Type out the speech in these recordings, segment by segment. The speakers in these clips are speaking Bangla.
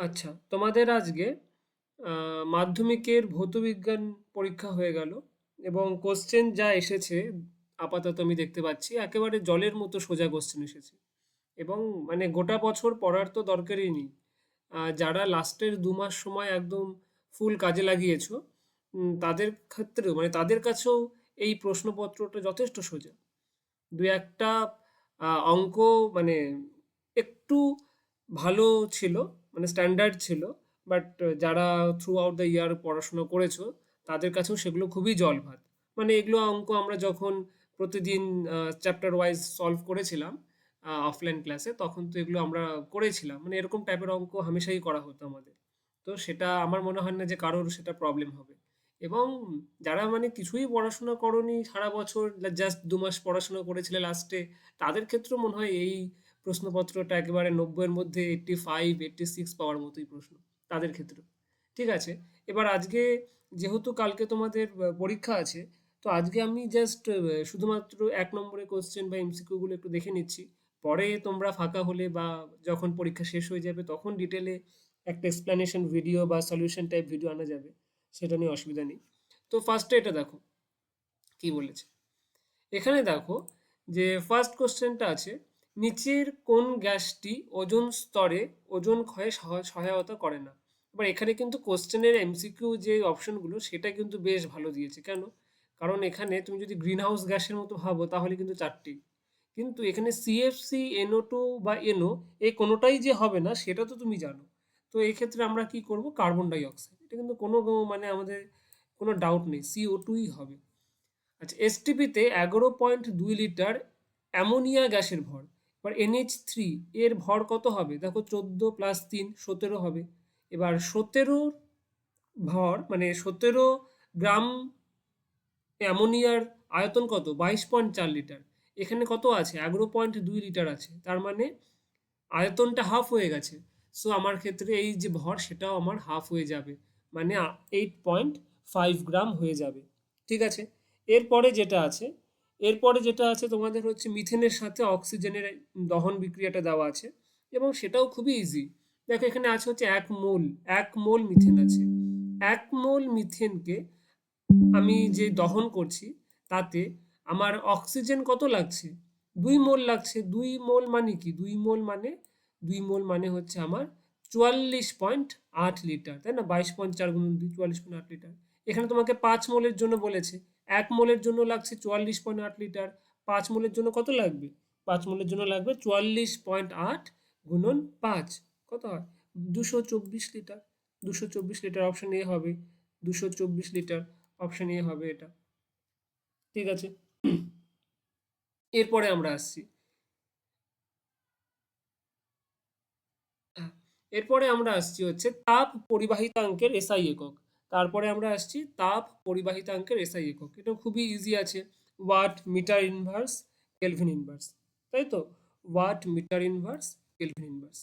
আচ্ছা, তোমাদের আজকে মাধ্যমিকের ভৌতবিজ্ঞান পরীক্ষা হয়ে গেল এবং কোশ্চেন যা এসেছে আপাতত আমি দেখতে পাচ্ছি একেবারে জলের মতো সোজা কোশ্চেন এসেছে এবং মানে গোটা বছর পড়ার তো দরকারই নেই। যারা লাস্টের ২ মাস সময় একদম ফুল কাজে লাগিয়েছো, তাদের ক্ষেত্রেও মানে তাদের কাছেও এই প্রশ্নপত্রটা যথেষ্ট সোজা। দু একটা অঙ্ক মানে একটু ভালো ছিল, মানে স্ট্যান্ডার্ড ছিল, বাট যারা থ্রু আউট দ্য ইয়ার পড়াশোনা করেছো তাদের কাছেও সেগুলো খুবই জল ভাত। মানে এগুলো অঙ্ক আমরা যখন প্রতিদিন চ্যাপ্টার ওয়াইজ সলভ করেছিলাম অফলাইন ক্লাসে, তখন তো এগুলো আমরা করেছিলাম, মানে এরকম টাইপের অঙ্ক হামেশাই করা হতো আমাদের। তো সেটা আমার মনে হয় না যে কারোর সেটা প্রবলেম হবে। এবং যারা মানে কিছুই পড়াশোনা করোনি সারা বছর, জাস্ট ২ মাস পড়াশোনা করেছিলে লাস্টে, তাদের ক্ষেত্রেও মনে হয় এই প্রশ্নপত্রটা একেবারে ৯০-এর মধ্যে 85, 86 পাওয়ার মতোই প্রশ্ন তাদের ক্ষেত্রেও। ঠিক আছে, এবার আজকে যেহেতু কালকে তোমাদের পরীক্ষা আছে, তো আজকে আমি জাস্ট শুধুমাত্র ১ নম্বরের কোশ্চেন বা এমসিকিউগুলো একটু দেখে নিচ্ছি। পরে তোমরা ফাঁকা হলে বা যখন পরীক্ষা শেষ হয়ে যাবে তখন ডিটেলে একটা এক্সপ্লেনেশন ভিডিও বা সলিউশন টাইপ ভিডিও আনা যাবে, সেটা নিয়ে অসুবিধা নেই। তো ফার্স্টে এটা দেখো কি বলেছে। এখানে দেখো যে ফার্স্ট কোশ্চেনটা আছে, নিচের কোন গ্যাসটি ওজোন স্তরে ওজোন ক্ষয়ে সহায়তা করে না। এবার এখানে কিন্তু কোশ্চেনের এমসিকিউ যে অপশনগুলো সেটা কিন্তু বেশ ভালো দিয়েছে। কেন? কারণ এখানে তুমি যদি গ্রিন হাউস গ্যাসের মতো ভাবো তাহলে কিন্তু চারটি, কিন্তু এখানে সিএফসি, NO2 বা NO এই কোনোটাই যে হবে না সেটা তো তুমি জানো। তো এই ক্ষেত্রে আমরা কি করব, কার্বন ডাই অক্সাইড, এটা কিন্তু মানে আমাদের কোনো ডাউট নেই, CO2ই হবে। আচ্ছা, এসটিপিতে 11.2 লিটার অ্যামোনিয়া গ্যাসের ভর। এবার NH3 এর ভর কত হবে? দেখো 14 + 3 17 হবে। এবার 17 ভর মানে 17 গ্রাম অ্যামোনিয়ার আয়তন কত? 22.4 লিটার। এখানে কত আছে? 11.2 লিটার আছে, তার মানে আয়তনটা হাফ হয়ে গেছে। সো আমার ক্ষেত্রে এই যে ভর সেটাও আমার হাফ হয়ে যাবে, মানে 8.5 গ্রাম হয়ে যাবে। ঠিক আছে, এরপরে যেটা আছে এরপরে যেটা আছে তোমাদের হচ্ছে মিথেনের সাথে অক্সিজেনের দহন বিক্রিয়াটা দেওয়া আছে এবং সেটাও খুবই ইজি। দেখো এখানে আছে হচ্ছে 1 মোল মিথেন আছে। 1 মোল মিথেনকে আমি যে দহন করছি তাতে আমার অক্সিজেন কত লাগছে? 2 মোল লাগছে। 2 মোল মানে কি? 2 মোল মানে হচ্ছে আমার 44.8 লিটার, তাই না? 22.4 গুণন 2, 44.8 লিটার। এখানে তোমাকে 5 মোলের জন্য বলেছে। 1 মোলের জন্য লাগছে 44.8 লিটার। 5 মোলের জন্য কত লাগবে? 5 মোলের জন্য লাগবে 44.8 গুণন 5, কত হয়? 224 লিটার। 224 লিটার অপশন এ হবে। 224 লিটার অপশন এ হবে এটা। ঠিক আছে, এরপরে আমরা আসছি। হ্যাঁ, এরপরে আমরা আসছি হচ্ছে তাপ পরিবাহিতাঙ্কের এসআই একক। তারপরে আমরা আসছি তাপ পরিবাহিতাঙ্কের এসআই একক। এটা খুবই ইজি আছে, watt metre inverse kelvin inverse, তাই তো? Watt metre inverse kelvin inverse.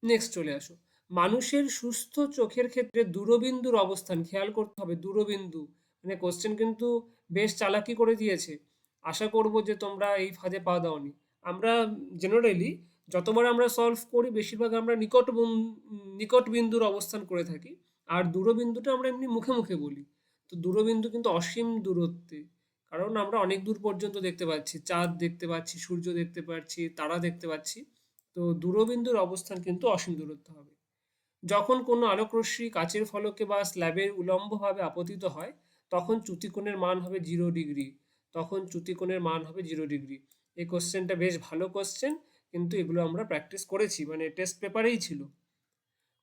Next চলে আসো, মানুষের সুস্থ চোখের ক্ষেত্রে দূরবিন্দুর অবস্থান খেয়াল করতে হবে। দূরবিন্দু মানে কোশ্চেন কিন্তু বেশ চালাকি করে দিয়েছে। আশা করব যে তোমরা এই ফাঁদে পা দাওনি। আমরা জেনারেলি যতবার আমরা সলভ করি বেশিরভাগ আমরা নিকট বিন্দুর অবস্থান করে থাকি, আর দূরবিন্দুটা আমরা এমনি মুখে মুখে বলি। তো দূরবিন্দু কিন্তু অসীম দূরত্বে, কারণ আমরা অনেক দূর পর্যন্ত দেখতে পাচ্ছি, চাঁদ দেখতে পাচ্ছি, সূর্য দেখতে পাচ্ছি, তারা দেখতে পাচ্ছি। তো দূরবিন্দুর অবস্থান কিন্তু অসীম দূরত্ব হবে। যখন কোনো আলোকরশ্মি কাচের ফলকে বা স্ল্যাবের উলম্বভাবে আপতিত হয় তখন চ্যুতিকোণের মান হবে 0 ডিগ্রি। তখন চ্যুতিকোণের মান হবে 0 ডিগ্রি। এই কোশ্চেনটা বেশ ভালো কোশ্চেন, কিন্তু এগুলো আমরা প্র্যাকটিস করেছি, মানে টেস্ট পেপারেই ছিল।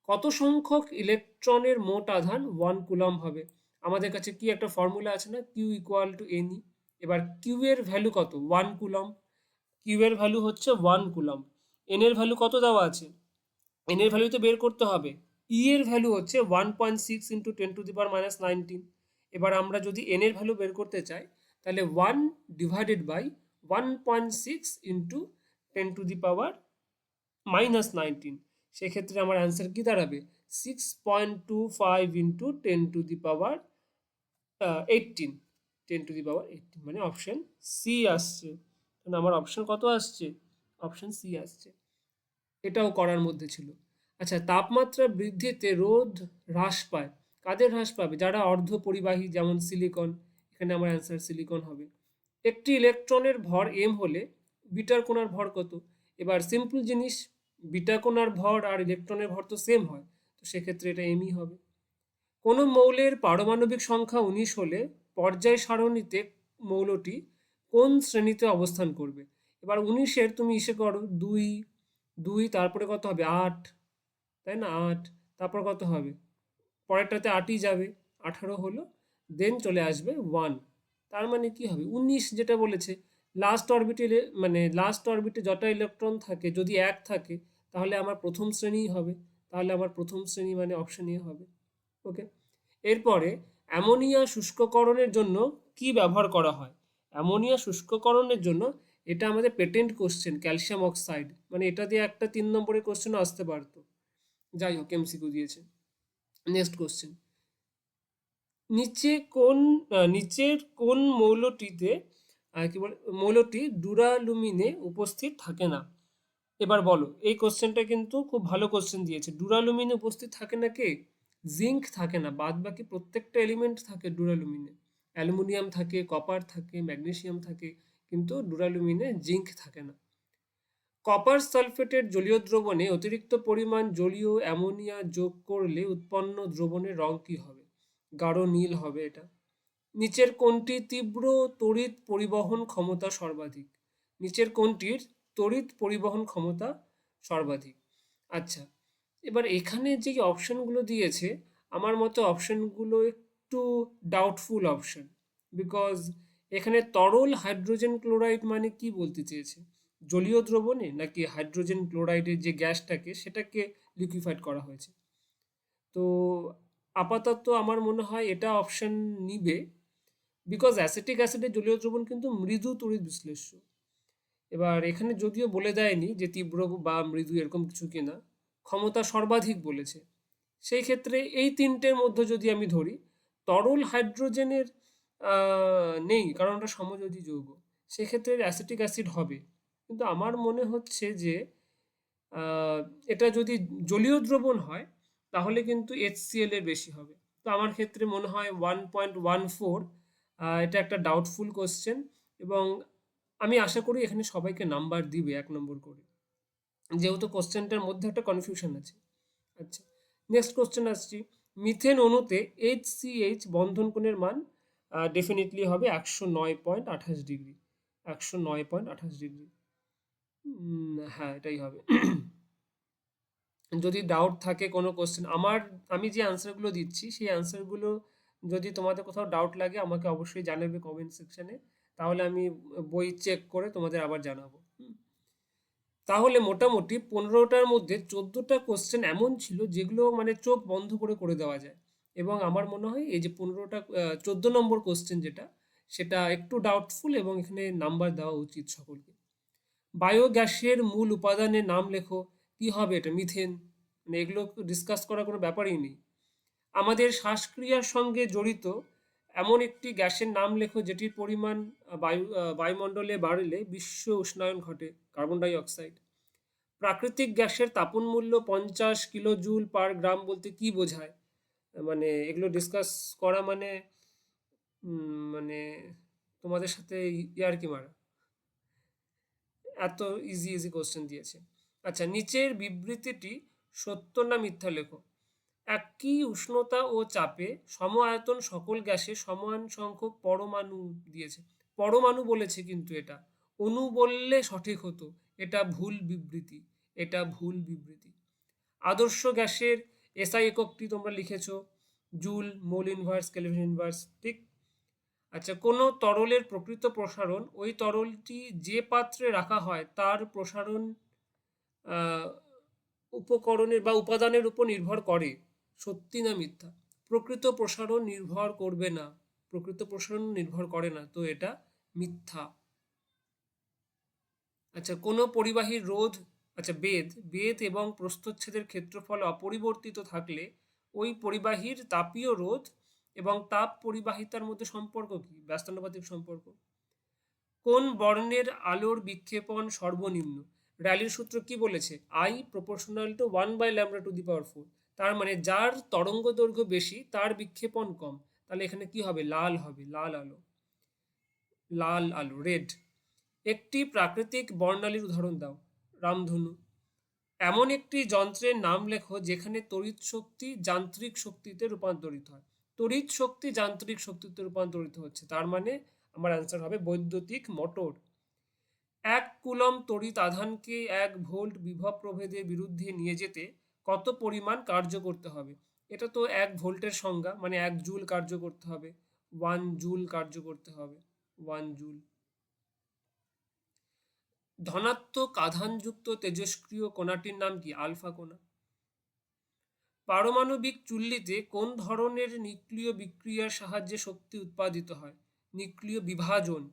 কত সংখ্যক ইলেকট্রনের মোট আধান 1 কুলম্ব হবে? আমাদের কাছে কি একটা ফর্মুলা আছে না, Q=NE। এবার কিউ এর ভ্যালু কত? 1 কুলম্ব। কিউ এর ভ্যালু হচ্ছে 1 কুলম্ব। এন এর ভ্যালু কত দেওয়া আছে? এন এর ভ্যালু তো বের করতে হবে। ই এর ভ্যালু হচ্ছে 1.6 × 10⁻⁹। এবার আমরা যদি এন এর ভ্যালু বের করতে চাই তাহলে 1/1.6 × 10⁻⁹, সেক্ষেত্রে আমার অ্যান্সার কি দাঁড়াবে? 6.25 × 10⁻18, 10⁻18 মানে অপশন সি আসছে। তাহলে আমার অপশন কত আসছে? অপশন সি আসছে। এটাও করার মধ্যে ছিল। আচ্ছা, তাপমাত্রা বৃদ্ধিতে রোধ হ্রাস পায়। কাদের হ্রাস পাবে? যারা অর্ধ পরিবাহী, যেমন সিলিকন। এখানে আমার অ্যান্সার সিলিকন হবে। একটি ইলেকট্রনের ভর m হলে বিটার কণার ভর কত? এবার সিম্পল জিনিস, বিটা কণার ভর আর ইলেকট্রনের ভর তো সেম হয়, তো সেক্ষেত্রে এটা mই হবে। কোনো মৌলের পারমাণবিক সংখ্যা 19 হলে পর্যায় সারণীতে মৌলটি কোন শ্রেণীতে অবস্থান করবে? এবার 19-এর তুমি ইসে করো, 2, 2, তারপরে কত হবে? 8, তাই না? 8, তারপর কত হবে? পরেরটাতে 8ই যাবে, 18 হলো, দেন চলে আসবে 1। তার মানে কি হবে? 19 যেটা বলেছে, লাস্ট অরবিটে, মানে লাস্ট অরবিটে যটা ইলেকট্রন থাকে যদি 1 থাকে, তাহলে আমার প্রথম শ্রেণীই হবে। তাহলে আমার প্রথম শ্রেণী মানে অপশন এ হবে। ওকে। এরপরে অ্যামোনিয়া শুষ্ককরণের জন্য কি ব্যবহার করা হয়? অ্যামোনিয়া শুষ্ককরণের জন্য, এটা আমাদের পেটেন্ট কোশ্চেন, ক্যালসিয়াম অক্সাইড, মানে এটা দিয়ে একটা 3 নম্বরের কোশ্চেনও আসতে পারতো। যাই হোক, এমসিকিউ দিয়েছে। নেক্সট কোশ্চেন, নিচে কোন নিচের কোন মৌলটিতে কি বলে, মৌলটি ডুরালুমিনে উপস্থিত থাকে না? এবার বলো, এই কোশ্চেনটা কিন্তু খুব ভালো কোশ্চেন দিয়েছে। ডুরালুমিনে উপস্থিত থাকে না কে? জিঙ্ক থাকে না, বাদ বাকি প্রত্যেকটা এলিমেন্ট থাকে ডুরালুমিনে। অ্যালুমিনিয়াম থাকে, কপার থাকে, ম্যাগনেসিয়াম থাকে, কিন্তু ডুরালুমিনে জিঙ্ক থাকে না। কপার সালফেটের জলীয় দ্রবণে অতিরিক্ত পরিমাণ জলীয় অ্যামোনিয়া যোগ করলে উৎপন্ন দ্রবণের রং কী হবে? গাঢ় নীল হবে এটা। নিচের কোনটি তীব্র তড়িৎ পরিবহন ক্ষমতা সর্বাধিক? নিচের কোনটির তড়িৎ পরিবহন ক্ষমতা সর্বাধিক? আচ্ছা, এবার এখানে যে অপশনগুলো দিয়েছে, আমার মতে অপশনগুলো একটু ডাউটফুল অপশন। বিকজ এখানে তরল হাইড্রোজেন ক্লোরাইড মানে কি বলতে চেয়েছে? জলীয় দ্রবণে নাকি হাইড্রোজেন ক্লোরাইডের যে গ্যাসটাকে সেটাকে লিকুইফাইড করা হয়েছে? তো আপাতত আমার মনে হয় এটা অপশন নিবে, বিকজ অ্যাসিটিক অ্যাসিডের জলীয় দ্রবণ কিন্তু মৃদু তড়িৎ বিশ্লেষ্য। এবার এখানে যদিও বলে দেয়নি যে তীব্র বা মৃদু এরকম কিছু কিনা, ক্ষমতা সর্বাধিক বলেছে। সেই ক্ষেত্রে এই তিনটের মধ্যে যদি আমি ধরি, তরল হাইড্রোজেনের নেই, কারণ ওটা সমযোজী যৌগ, সেক্ষেত্রে অ্যাসিটিক অ্যাসিড হবে। কিন্তু আমার মনে হচ্ছে যে আহ, এটা যদি জলীয় দ্রবণ হয়, তাহলে কিন্তু HCl এর বেশি হবে। তো আমার ক্ষেত্রে মনে হয় 1.14, এটা একটা ডাউটফুল কোশ্চেন, এবং আমি আশা করি এখানে সবাইকে নাম্বার দিবে 1 নম্বর করে, যেহেতু কোশ্চেনটার মধ্যে একটা কনফিউশন আছে। আচ্ছা, নেক্সট কোশ্চেন আসছি। মিথেন অণুতে HCH বন্ধন কোণের মান ডেফিনেটলি হবে 109.28 ডিগ্রি। 109.28 ডিগ্রি। হ্যাঁ, এটাই হবে। যদি ডাউট থাকে কোনো কোশ্চেন, আমি যে অ্যান্সারগুলো দিচ্ছি সেই অ্যান্সারগুলো যদি তোমাদের কোথাও ডাউট লাগে আমাকে অবশ্যই জানাবে কমেন্ট সেকশনে, তাহলে আমি বই চেক করে তোমাদের আবার জানাবো। তাহলে মোটামুটি 15টার মধ্যে 14টা কোশ্চেন এমন ছিল যেগুলো মানে চোখ বন্ধ করে করে দেওয়া যায়। এবং আমার মনে হয় এই যে 14 নম্বর কোশ্চেন যেটা, সেটা একটু ডাউটফুল, এবং এখানে নাম্বার দেওয়া উচিত সকলকে। বায়োগ্যাসের মূল উপাদানের নাম লেখো। কি হবে এটা? মিথেন। মানে এগুলো ডিসকাস করার কোনো ব্যাপারই নেই। আমাদের শ্বাসক্রিয়ার সঙ্গে জড়িত এমন একটি গ্যাসের নাম লেখো যেটির পরিমাণ বায়ুমণ্ডলে বাড়লে বিশ্ব উষ্ণায়ন ঘটে। Carbon die oxide. প্রাকৃতিক গ্যাসের তাপন মূল্য 50 কিলো জুল/গ্রাম বলতে কি বোঝায়? মানে এগুলো ডিসকাস করা মানে মানে তোমাদের সাথে ইয়ার্কি মারা। এত ইজি ইজি কোশ্চেন দিয়েছে। আচ্ছা, নিচের বিবৃতিটি সত্য না মিথ্যা লেখো। একই উষ্ণতা ও চাপে সম আয়তন সকল গ্যাসে সমান সংখ্যক পরমাণু দিয়েছে। পরমাণু বলেছে, কিন্তু এটা অণু বললে সঠিক হতো। এটা ভুল বিবৃতি, এটা ভুল বিবৃতি। আদর্শ গ্যাসের এসআই এককটি তোমরা লিখেছো, joule, mole inverse, kelvin inverse, ঠিক। আচ্ছা, কোনো তরলের প্রকৃত প্রসারণ ওই তরলটি যে পাত্রে রাখা হয় তার প্রসারণ আহ, উপকরণের বা উপাদানের উপর নির্ভর করে। সত্যি না মিথ্যা? প্রকৃত প্রসারণ নির্ভর করবে না, প্রকৃত প্রসারণ নির্ভর করে না, তো এটা মিথ্যা। আচ্ছা, কোনো পরিবাহীর রোধ, আচ্ছা বেদ, বেদ এবং প্রস্থচ্ছেদের ক্ষেত্রফল অপরিবর্তিত থাকলে ওই পরিবাহীর তাপীয় রোধ এবং তাপ পরিবাহিতার মধ্যে সম্পর্ক কি? ব্যস্তানুপাতিক সম্পর্ক। কোন বর্ণের আলোর বিক্ষেপণ সর্বনিম্ন? র্যালির সূত্র কি বলেছে? I proportional to 1/λ⁴। তার মানে যার তরঙ্গ দৈর্ঘ্য বেশি তার বিক্ষেপণ কম। তাহলে এখানে কি হবে? লাল হবে, লাল আলো, লাল আলো, রেড। একটি প্রাকৃতিক বর্ণালীর উদাহরণ দাও। রামধনু। এমন একটি যন্ত্রের নাম লেখো যেখানে তড়িৎ শক্তি যান্ত্রিক শক্তিতে রূপান্তরিত হয়। তড়িৎ শক্তি যান্ত্রিক শক্তিতে রূপান্তরিত হচ্ছে, তার মানে আমার অ্যান্সার হবে বৈদ্যুতিক মোটর। 1 কুলম্ব তড়িৎ আধানকে 1 ভোল্ট বিভব প্রভেদের বিরুদ্ধে নিয়ে যেতে কত পরিমাণ কার্য করতে হবে? এটা তো 1 ভোল্টের সংজ্ঞা, মানে 1 জুল কার্য করতে হবে, 1 জুল কার্য করতে হবে, 1 জুল। ধনাত্মক আধানযুক্ত তেজস্ক্রিয় কণাটির নাম কি? আলফা কণা। পারমাণবিক চুল্লিতে কোন ধরনের নিউক্লিয় বিক্রিয়ার সাহায্যে শক্তি উৎপাদিত হয়? নিউক্লিয় বিভাজন,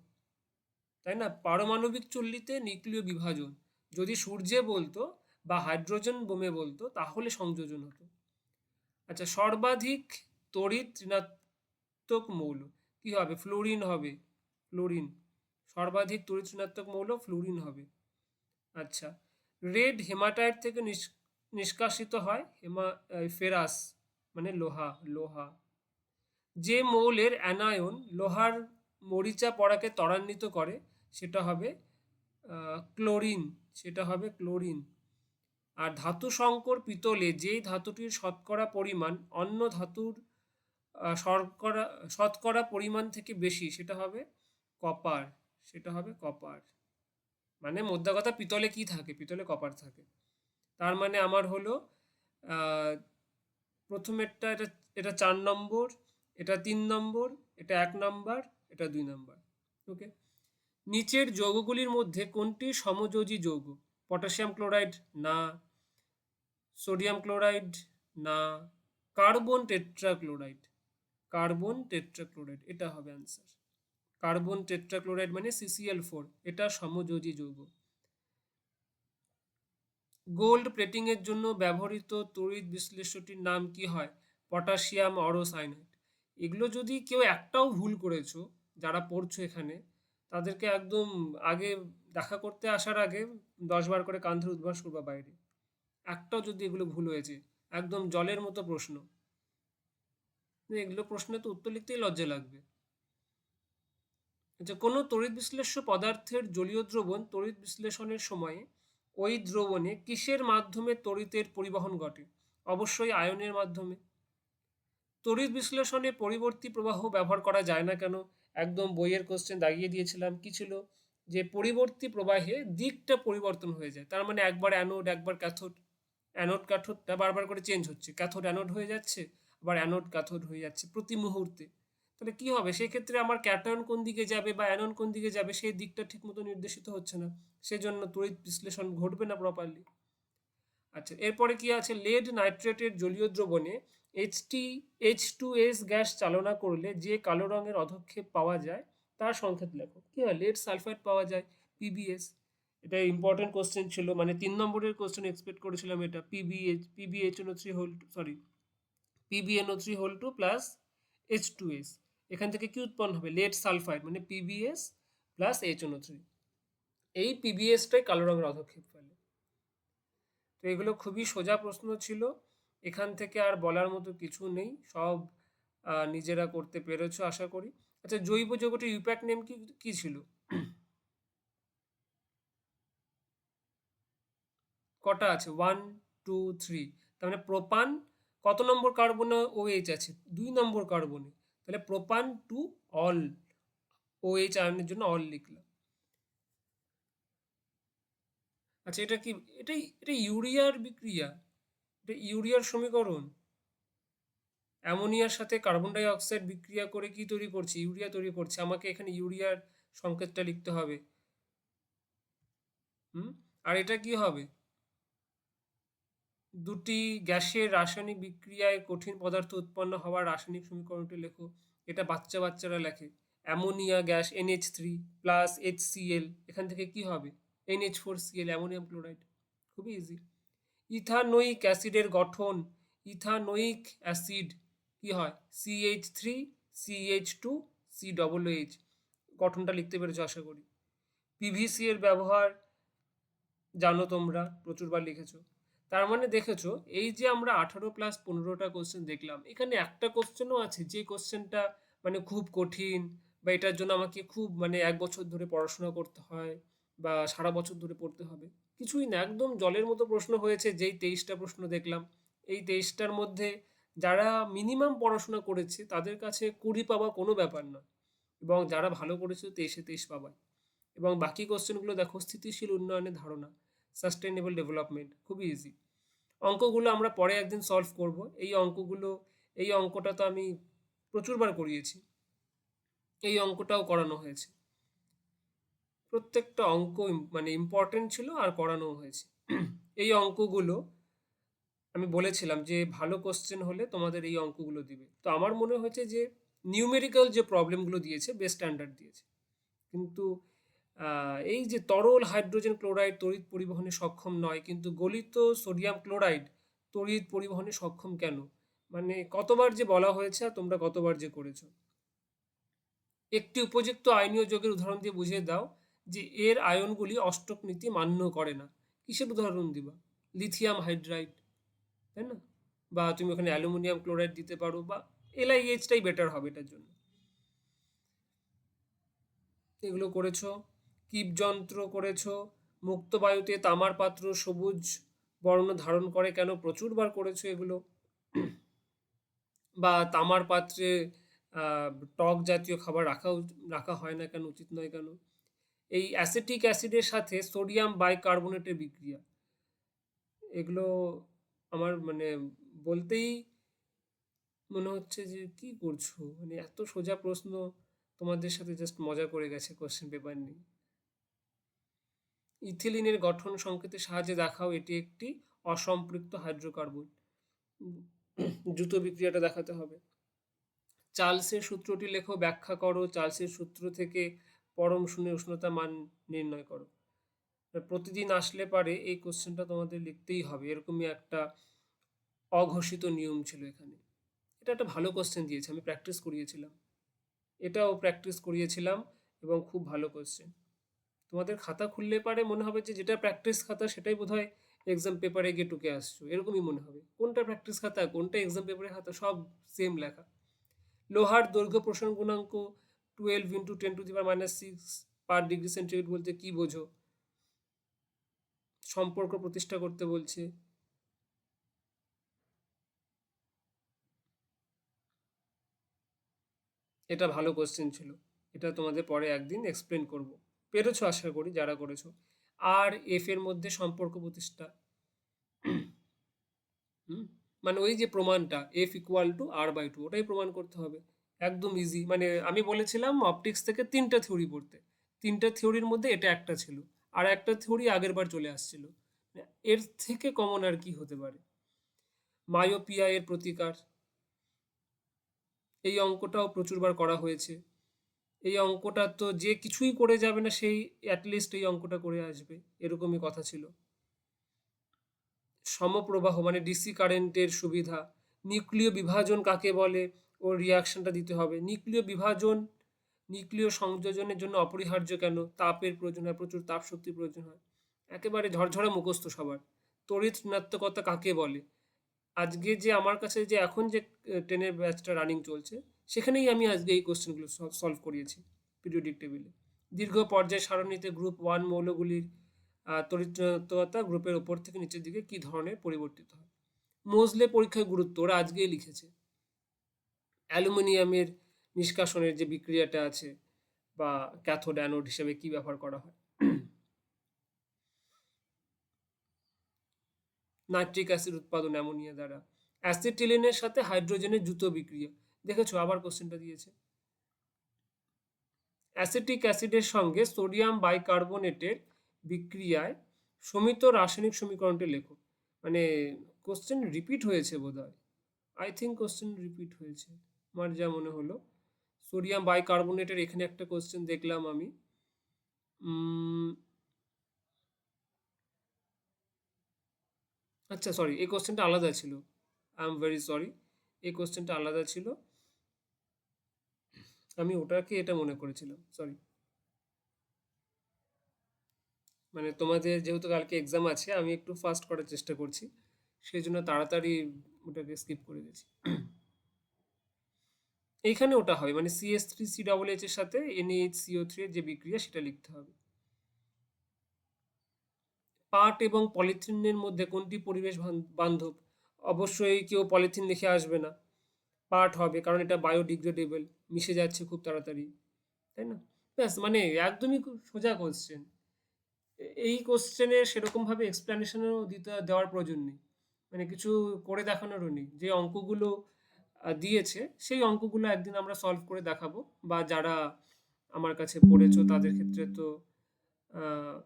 তাই না? পারমাণবিক চুল্লিতে নিউক্লিয় বিভাজন। যদি সূর্যে বলতো বা হাইড্রোজেন বোমে বলতো তাহলে সংযোজন হতো। আচ্ছা, সর্বাধিক তড়িৎ ঋণাত্মক মৌল কি হবে? ফ্লোরিন হবে, ফ্লোরিন। সর্বাধিক তড়িৎ ঋণাত্মক মৌল ফ্লোরিন হবে। আচ্ছা, রেড হেমাটাইট থেকে নিষ্কাশিত হয় ফেরাস, মানে লোহা, লোহা। যে মৌলের অ্যানায়ন লোহার মরিচা পড়াকে ত্বরান্বিত করে সেটা হবে ক্লোরিন, সেটা হবে ক্লোরিন। আর ধাতু সংকর পিতলে যেই ধাতুটির শতকরা পরিমাণ অন্য ধাতুর শর্করা শতকরা পরিমাণ থেকে বেশি সেটা হবে কপার, সেটা হবে কপার। মানে মোদ্দা কথা, পিতলে কি থাকে? পিতলে কপার থাকে। তার মানে আমার হলো প্রথমেরটা, এটা এটা 4 নম্বর, এটা 3 নম্বর, এটা 1 নম্বর, এটা 2 নম্বর। ওকে। নিচের যৌগগুলির মধ্যে কোনটি সমযোজী যৌগ? পটাশিয়াম ক্লোরাইড না, সোডিয়াম ক্লোরাইড না, কার্বন টেট্রাক্লোরাইড, কার্বন টেট্রাক্লোরাইড এটা হবে অ্যান্সার। কার্বন টেট্রাক্লোরাইড মানে CCl4, এটা সমযোজী যৌগ। গোল্ড প্লেটিংয়ের জন্য ব্যবহৃত তড়িৎ বিশ্লেষ্যটির নাম কি হয়? পটাশিয়াম অরোসাইনাইড। এগুলো যদি কেউ একটাও ভুল করেছো, যারা পড়ছো এখানে, তাদেরকে একদম আগে দেখা করতে আসার আগে 10 বার করে কান ধরে উদ্ভাস করবা বাইরে। একটাও যদি এগুলো ভুল হয়েছে, একদম জলের মতো প্রশ্ন, এগুলো প্রশ্নে তো উত্তর লিখতেই লজ্জা লাগবে। আচ্ছা, কোনো তড়িৎ বিশ্লেষ্য পদার্থের জলীয় দ্রবণ তড়িৎ বিশ্লেষণের সময়ে ওই দ্রবণে কিসের মাধ্যমে তড়িতের পরিবহন ঘটে? অবশ্যই আয়নের মাধ্যমে। তড়িৎ বিশ্লেষণে পরিবর্তী প্রবাহ ব্যবহার করা যায় না কেন? একদম বইয়ের কোশ্চেন দাগিয়ে দিয়েছিলাম, কি ছিল? যে পরিবর্তী প্রবাহে দিকটা পরিবর্তন হয়ে যায়, তার মানে একবার অ্যানোড একবার ক্যাথোড, অ্যানোড ক্যাথোডটা বারবার করে চেঞ্জ হচ্ছে, ক্যাথোড অ্যানোড হয়ে যাচ্ছে, আবার অ্যানোড ক্যাথোড হয়ে যাচ্ছে প্রতি মুহূর্তে। তাহলে কি হবে? সেক্ষেত্রে আমার ক্যাটায়ন কোন দিকে যাবে বা অ্যানোন কোন দিকে যাবে সেই দিকটা ঠিকমতো নির্দেশিত হচ্ছে না, সেজন্য তড়িৎ বিশ্লেষণ ঘটবে না প্রপারলি। আচ্ছা, এরপরে কি আছে? লেড নাইট্রেটের জলীয় দ্রবণে H2S গ্যাস চালনা করলে যে কালো রঙের অধক্ষেপ পাওয়া যায় তার সংকেত লেখো। কি হয়? লেড সালফাইড পাওয়া যায়, PbS। এটা ইম্পর্টেন্ট কোশ্চেন ছিল, মানে 3 নম্বরের কোশ্চেন এক্সপেক্ট করেছিলাম এটা। PbHNO3 whole, sorry, PbNO3 whole 2 plus H2S। এখান থেকে কি উৎপন্ন হবে? লেড সালফাইড, মানে PbS প্লাস HNO3। এই PbSটাই কালো রঙের অধক্ষেপ ফেলে। তো এগুলো খুবই সোজা প্রশ্ন ছিল, এখান থেকে আর বলার মতো কিছু নেই, সব নিজেরা করতে পেরেছো আশা করি। আচ্ছা, জৈব যৌগটির ইউপ্যাক নেম কি কি ছিল? কটা আছে? 1 2 3। তার মানে প্রোপান কত নম্বর কার্বনে OH আছে? 2 নম্বর কার্বনে। তাহলে প্রোপান টু অল, OH আয়নের জন্য অল লিখলাম। আচ্ছা, এটা কি? এটাই এটা ইউরিয়ার বিক্রিয়া, এটা ইউরিয়ার সমীকরণ। অ্যামোনিয়ার সাথে কার্বন ডাই অক্সাইড বিক্রিয়া করে কি তৈরি করছে? ইউরিয়া তৈরি করছে। আমাকে এখানে ইউরিয়ার সংকেতটা লিখতে হবে। আর এটা কি হবে? দুটি গ্যাসের রাসায়নিক বিক্রিয়ায় কঠিন পদার্থ উৎপন্ন হওয়ার রাসায়নিক সমীকরণটি লেখো। এটা বাচ্চারা লেখে। Ammonia gas NH3 plus HCl, এখান থেকে কি হবে? NH4Cl, ammonium chloride. খুবই ইজি। ইথানোয়িক অ্যাসিডের গঠন, ইথানোয়িক অ্যাসিড কি হয়? CH3CH2COOH। গঠনটা লিখতে পেরেছো আশা করি। PVC এর ব্যবহার জানো তোমরা, প্রচুরবার লিখেছো। তার মানে দেখেছো, এই যে আমরা 18+15টা কোশ্চেন দেখলাম, এখানে একটা কোশ্চেনও আছে যে কোশ্চেনটা মানে খুব কঠিন, বা এটার জন্য আমাকে খুব মানে 1 বছর ধরে পড়াশোনা করতে হয়, বা সারা বছর ধরে পড়তে হবে। কিছুই না, একদম জলের মতো প্রশ্ন হয়েছে। যেই 23টা প্রশ্ন দেখলাম, এই 23টার মধ্যে যারা মিনিমাম পড়াশোনা করেছে তাদের কাছে 20 পাওয়া কোনো ব্যাপার না, এবং যারা ভালো করেছে 23-এ 23 পাবাই। এবং বাকি কোশ্চেনগুলো দেখো, স্থিতিশীল উন্নয়নের ধারণা, সাস্টেনেবল ডেভেলপমেন্ট, খুবই ইজি। অঙ্কগুলো আমরা পরে একদিন সলভ করব। এই অঙ্কটা তো আমি প্রচুরবার করিয়েছি, এই অঙ্কটাও করানো হয়েছে। প্রত্যেকটা অঙ্ক মানে ইম্পর্টেন্ট ছিল আর করানো হয়েছে। এই অঙ্কগুলো আমি বলেছিলাম যে ভালো কোশ্চেন হলে তোমাদের এই অঙ্কগুলো দিবে, তো আমার মনে হয়েছে যে নিউমেরিক্যাল যে প্রবলেমগুলো দিয়েছে বেশ স্ট্যান্ডার্ড দিয়েছে। কিন্তু এই যে তরল হাইড্রোজেন ক্লোরাইড তড়িৎ পরিবহনে সক্ষম নয়, কিন্তু গলিত সোডিয়াম ক্লোরাইড তড়িৎ পরিবহনে সক্ষম কেন? মানে কতবার যে বলা হয়েছে আর তোমরা কতবার যে করেছো। একটি উপযুক্ত আয়নীয় যৌগের উদাহরণ দিয়ে বুঝিয়ে দাও যে এর আয়নগুলি অষ্টক নীতি মান্য করে না। কিসের উদাহরণ দিবা? লিথিয়াম হাইড্রাইড, তাই না? বা তুমি ওখানে অ্যালুমিনিয়াম ক্লোরাইড দিতে পারো, বা LiH-টাই বেটার হবে এটার জন্য। এগুলো করেছো। কীপ যন্ত্র করেছো। মুক্ত বায়ুতে তামার পাত্র সবুজ বর্ণ ধারণ করে কেন? প্রচুরবার করেছো এগুলো। বা তামার পাত্রে আহ, টক জাতীয় খাবার রাখা হয় না কেন, উচিত নয় কেন? এই অ্যাসিটিক অ্যাসিডের সাথে সোডিয়াম বাইকার্বনেটের বিক্রিয়া, এগুলো আমার মানে বলতেই মনে হচ্ছে যে কি করছো, মানে এত সোজা প্রশ্ন, তোমাদের সাথে জাস্ট মজা করে গেছে কোশ্চেন পেপার নিয়ে। ইথিলিনের গঠন সংকেতের সাহায্যে দেখাও এটি একটি অসম্পৃক্ত হাইড্রোকার্বন। দ্রুত বিক্রিয়াটা দেখাতে হবে। চার্লসের সূত্রটি লেখো, ব্যাখ্যা করো। চার্লসের সূত্র থেকে পরম শূন্যের উষ্ণতা মান নির্ণয় করো। প্রতিদিন আসলে পারে এই কোশ্চেনটা তোমাদের লিখতেই হবে, এরকমই একটা অঘোষিত নিয়ম ছিল এখানে। এটা একটা ভালো কোশ্চেন দিয়েছে, আমি প্র্যাকটিস করিয়েছিলাম, এটাও প্র্যাকটিস করিয়েছিলাম, এবং খুব ভালো কোশ্চেন। তোমাদের খাতা খুললে পারে মনে হবে যে যেটা প্র্যাকটিস খাতা সেটাই বোধহয় এক্সাম পেপারে গিয়ে টুকে আসছো, এরকমই মনে হবে। কোনটা প্র্যাকটিস খাতা কোনটা এক্সাম পেপারের খাতা, সব সেম লেখা। লোহার দৈর্ঘ্য প্রসারণ গুণাঙ্ক 12 × 10⁻⁶ পার ডিগ্রি সেন্টিগ্রেড বলতে কি বোঝো? সম্পর্ক প্রতিষ্ঠা করতে বলছে। এটা ভালো কোশ্চেন ছিল, এটা তোমাদের পরে একদিন এক্সপ্লেন করব। পেরেছো আশা করি যারা করেছো। আর এফ এর মধ্যে সম্পর্ক প্রতিষ্ঠা, হুম, মানে ওই যে প্রমাণটা F = R/2, ওটাই প্রমাণ করতে হবে। একদম ইজি, মানে আমি বলেছিলাম অপটিক্স থেকে 3টা থিওরি পড়তে, 3টা থিওরির মধ্যে এটা একটা ছিল, আর একটা থিওরি আগের বার চলে আসছিল। এর থেকে কমন আর কি হতে পারে? মায়োপিয়া এর প্রতিকার, এই অঙ্কটাও প্রচুরবার করা হয়েছে। এই অঙ্কটা তো যে কিছুই করে যাবে না সেই অ্যাটলিস্ট এই অঙ্কটা করে আসবে, এরকমই কথা ছিল। সমপ্রবাহ মানে ডিসি কারেন্টের সুবিধা, নিউক্লিয় বিভাজন কাকে বলে, ওর রিয়াকশনটা দিতে হবে। নিউক্লিয় বিভাজন নিউক্লিয় সংযোজনের জন্য অপরিহার্য কেন? তাপের প্রয়োজন হয়, প্রচুর তাপ শক্তির প্রয়োজন হয়। একেবারে ঝরঝরা মুখস্থ সবার। তড়িৎ ঋণাত্মকতা কাকে বলে? আজকে যে আমার কাছে যে এখন যে 10-এর ব্যাচটা রানিং চলছে, সেখানেই আমি আজকে এই কোশ্চেনগুলো সলভ করিয়েছি পিরিয়ডিক টেবিলে। দীর্ঘ পর্যায় সারণীতে গ্রুপ 1 মৌলগুলির তড়িৎ ঋণাত্মকতা গ্রুপের ওপর থেকে নিচের দিকে কি ধরনের পরিবর্তিত হয়? মোজলে পরীক্ষার গুরুত্ব ওরা আজকেই লিখেছে। অ্যালুমিনিয়ামের নিষ্কাশনের যে বিক্রিয়াটা আছে, বা ক্যাথোড অ্যানোড হিসেবে কি ব্যবহার করা হয়? নাইট্রিক অ্যাসিড উৎপাদন অ্যামোনিয়া দ্বারা। অ্যাসিটিলিনের সাথে হাইড্রোজেনের দ্রুত বিক্রিয়া, দেখেছো আবার কোশ্চেনটা দিয়েছে। অ্যাসিটিক অ্যাসিডের সঙ্গে সোডিয়াম বাইকার্বনেটের বিক্রিয়ায় সমিত রাসায়নিক সমীকরণটি লেখো। মানে কোশ্চেন রিপিট হয়েছে বোধ হয়, আই থিঙ্ক কোশ্চেন রিপিট হয়েছে, আমার যা মনে হলো। সোডিয়াম বাইকার্বনেটের এখানে একটা কোশ্চেন দেখলাম আমি। আচ্ছা সরি, এই কোশ্চেনটা আলাদা ছিল, আই এম ভেরি সরি, এই কোশ্চেনটা আলাদা ছিল, আমি ওটাকে এটা মনে করেছিলাম, সরি। মানে তোমাদের যেহেতু কালকে এক্সাম আছে, আমি একটু ফাস্ট করার চেষ্টা করছি, সেই জন্য তাড়াতাড়ি ওটাকে স্কিপ করে গেছি। এইখানে ওটা হবে, মানে CH3COOH এর সাথে NaHCO3 এর যে বিক্রিয়া সেটা লিখতে হবে। পাট এবং পলিথিনের মধ্যে কোনটি পরিবেশ বান্ধব? অবশ্যই কেউ পলিথিন লিখে আসবে না, পাট হবে, কারণ এটা বায়োডিগ্রেডেবল, মিশে যাচ্ছে খুব তাড়াতাড়ি, তাই না? ব্যাস, মানে একদমই খুব সোজা কোশ্চেন। এই কোশ্চেনের সেরকমভাবে এক্সপ্লেনেশনও দেওয়ার প্রয়োজন নেই, মানে কিছু করে দেখানোরও নেই। যে অঙ্কগুলো দিয়েছে সেই অঙ্কগুলো একদিন আমরা সলভ করে দেখাবো, বা যারা আমার কাছে পড়েছো তাদের ক্ষেত্রে তো আহ,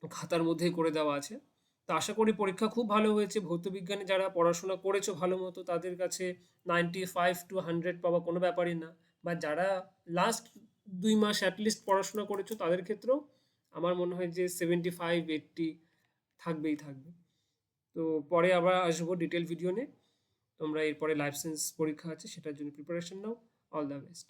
খাতার মধ্যেই করে দেওয়া আছে। তো আশা করি পরীক্ষা খুব ভালো হয়েছে। ভৌতবিজ্ঞানে যারা পড়াশোনা করেছো ভালো মতো, তাদের কাছে 95 to 100 পাওয়া কোনো ব্যাপারই না। বা যারা লাস্ট 2 মাস অ্যাটলিস্ট পড়াশোনা করেছো, তাদের ক্ষেত্রেও আমার মনে হয় যে 75-80 থাকবেই থাকবে। তো পরে আবার আসবো ডিটেল ভিডিও নিয়ে। তোমরা এরপরে লাইফ সায়েন্স পরীক্ষা আছে, সেটার জন্য preparation now. All the best.